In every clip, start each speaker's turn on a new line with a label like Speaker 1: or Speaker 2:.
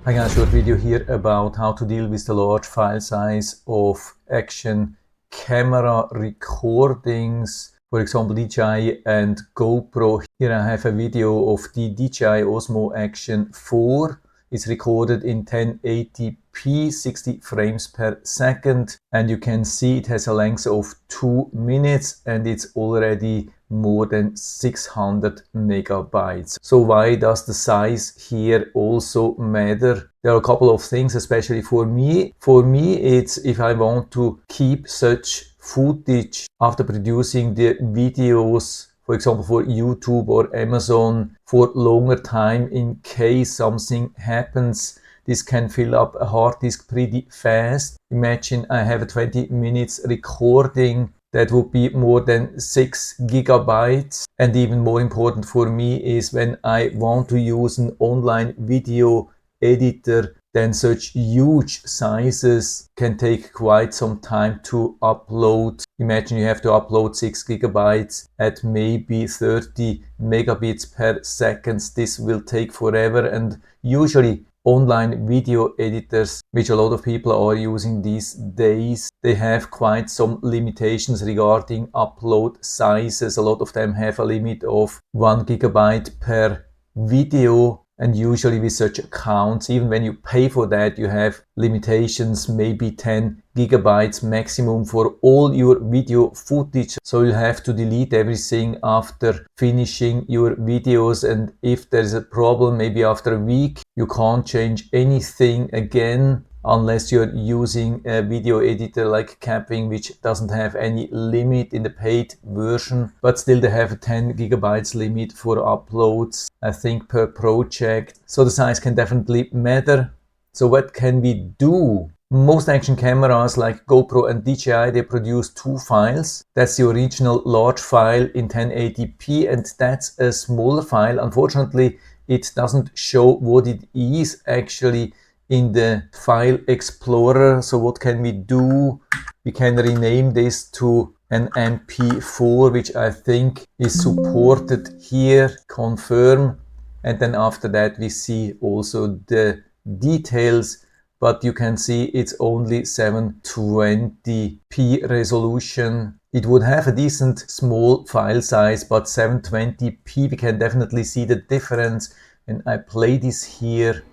Speaker 1: I got a short video here about how to deal with the large file size of action camera recordings, for example DJI and GoPro. Here I have a video of the DJI Osmo Action 4. It's recorded in 1080p, 60 frames per second, and you can see it has a length of 2 minutes and it's already more than 600 megabytes. So why does the size here also matter? There are a couple of things, especially for me. For me, it's if I want to keep such footage after producing the videos, for example, for YouTube or Amazon for longer time in case something happens. This can fill up a hard disk pretty fast. Imagine I have a 20 minutes recording. That would be more than 6 gigabytes. And even more important for me is when I want to use an online video editor, then such huge sizes can take quite some time to upload. Imagine you have to upload 6 gigabytes at maybe 30 megabits per second. This will take forever, and usually online video editors, which a lot of people are using these days, they have quite some limitations regarding upload sizes. A lot of them have a limit of 1 gigabyte per video. And usually with such accounts, even when you pay for that, you have limitations, maybe 10 gigabytes maximum for all your video footage. So you have to delete everything after finishing your videos. And if there's a problem, maybe after a week, you can't change anything again unless you're using a video editor like Capping, which doesn't have any limit in the paid version, but still they have a 10 gigabytes limit for uploads, I think, per project. So the size can definitely matter. So what can we do? Most action cameras like GoPro and DJI, they produce 2 files. That's the original large file in 1080p, and that's a smaller file. Unfortunately, it doesn't show what it is actually in the file explorer. So what can we do? We can rename this to an MP4, which I think is supported here. Confirm, and then after that we see also the details, but you can see it's only 720p resolution. It would have a decent small file size, but 720p, we can definitely see the difference. And I play this here.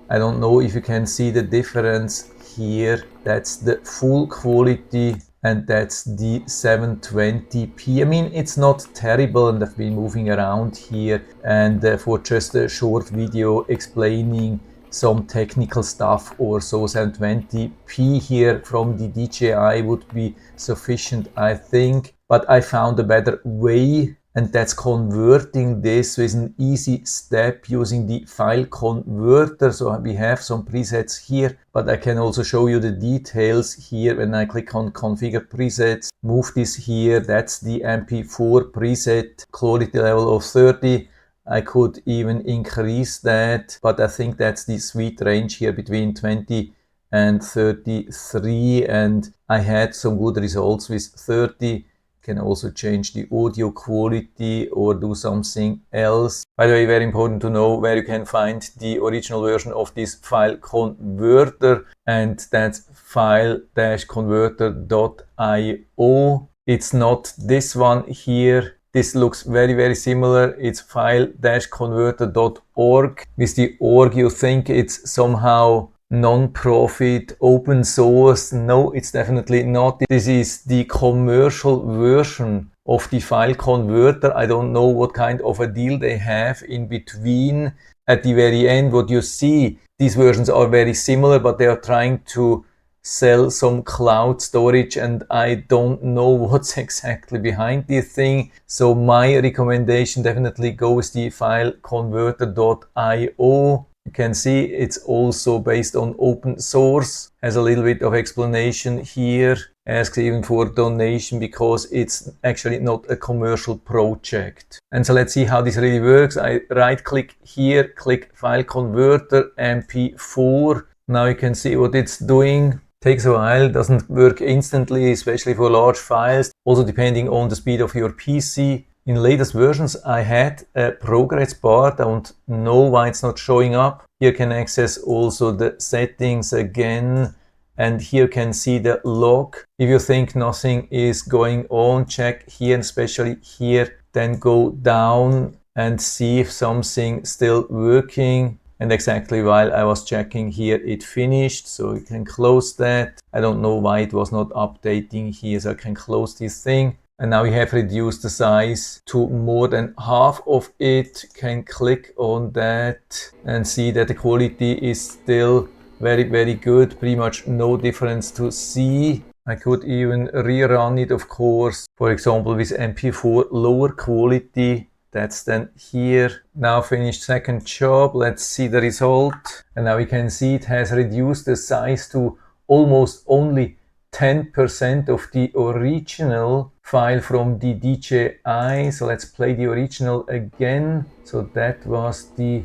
Speaker 1: I don't know if you can see the difference here. That's the full quality and that's the 720p. I mean, it's not terrible, and I've been moving around here, and for just a short video explaining some technical stuff or so, 720p here from the DJI would be sufficient, I think. But I found a better way, and that's converting this with an easy step using the file converter. So we have some presets here, but I can also show you the details here when I click on configure presets. Move this here, that's the MP4 preset, quality level of 30. I could even increase that, but I think that's the sweet range here between 20 and 33, and I had some good results with 30. Can also change the audio quality or do something else. By the way, very important to know where you can find the original version of this file converter, and that's file-converter.io. It's not this one here. This looks very similar. It's file-converter.org. With the org you think it's somehow non-profit, open source. No, it's definitely not. This is the commercial version of the file converter. I don't know what kind of a deal they have in between. At the very end, what you see, these versions are very similar, but they are trying to sell some cloud storage, and I don't know what's exactly behind this thing. So my recommendation, definitely go with the file-converter.io. You can see it's also based on open source, has a little bit of explanation here, asks even for donation because it's actually not a commercial project. And so let's see how this really works. I right click here, click file converter MP4. Now you can see what it's doing. Takes a while, doesn't work instantly, especially for large files. Also depending on the speed of your PC. In latest versions I had a progress bar. Don't know why it's not showing up. Here you can access also the settings again, and here you can see the log. If you think nothing is going on, check here, and especially here, then go down and see if something still working. And exactly while I was checking here, it finished, so you can close that. I don't know why it was not updating here, so I can close this thing. And now we have reduced the size to more than half of it. Can click on that and see that the quality is still very good. Pretty much no difference to see. I could even rerun it, of course, for example with MP4 lower quality. That's then here. Now finished second job. Let's see the result. And now we can see it has reduced the size to almost only 10% of the original file from the DJI. So let's play the original again. So that was the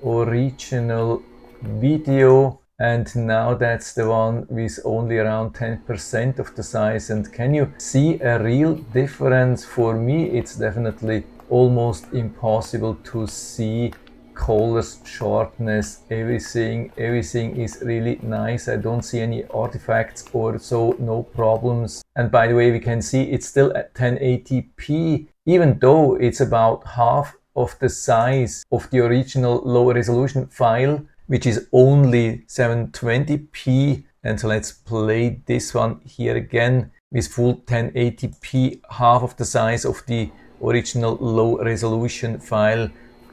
Speaker 1: original video, and now that's the one with only around 10% of the size. And can you see a real difference? For me, it's definitely almost impossible to see. Colors, sharpness, everything is really nice. I don't see any artifacts or so, no problems. And by the way, we can see it's still at 1080p, even though it's about half of the size of the original low resolution file, which is only 720p. And so let's play this one here again with full 1080p, half of the size of the original low resolution file.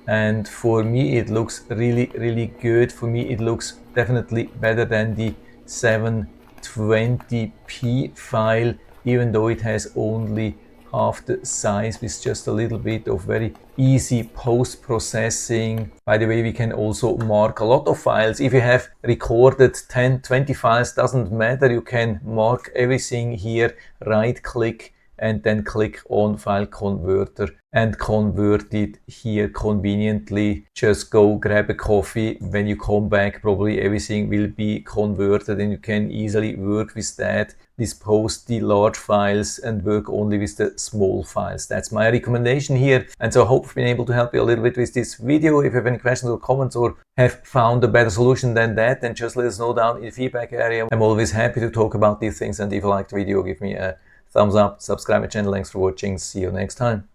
Speaker 1: And for me it looks really good. For me it looks definitely better than the 720p file, even though it has only half the size, with just a little bit of very easy post-processing. By the way, we can also mark a lot of files. If you have recorded 10, 20 files, doesn't matter, you can mark everything here, right click and then click on File Converter and convert it here conveniently. Just go grab a coffee. When you come back, probably everything will be converted and you can easily work with that, dispose the large files and work only with the small files. That's my recommendation here. And so I hope I've been able to help you a little bit with this video. If you have any questions or comments or have found a better solution than that, then just let us know down in the feedback area. I'm always happy to talk about these things, and if you liked the video, give me a thumbs up, subscribe my channel. Thanks for watching. See you next time.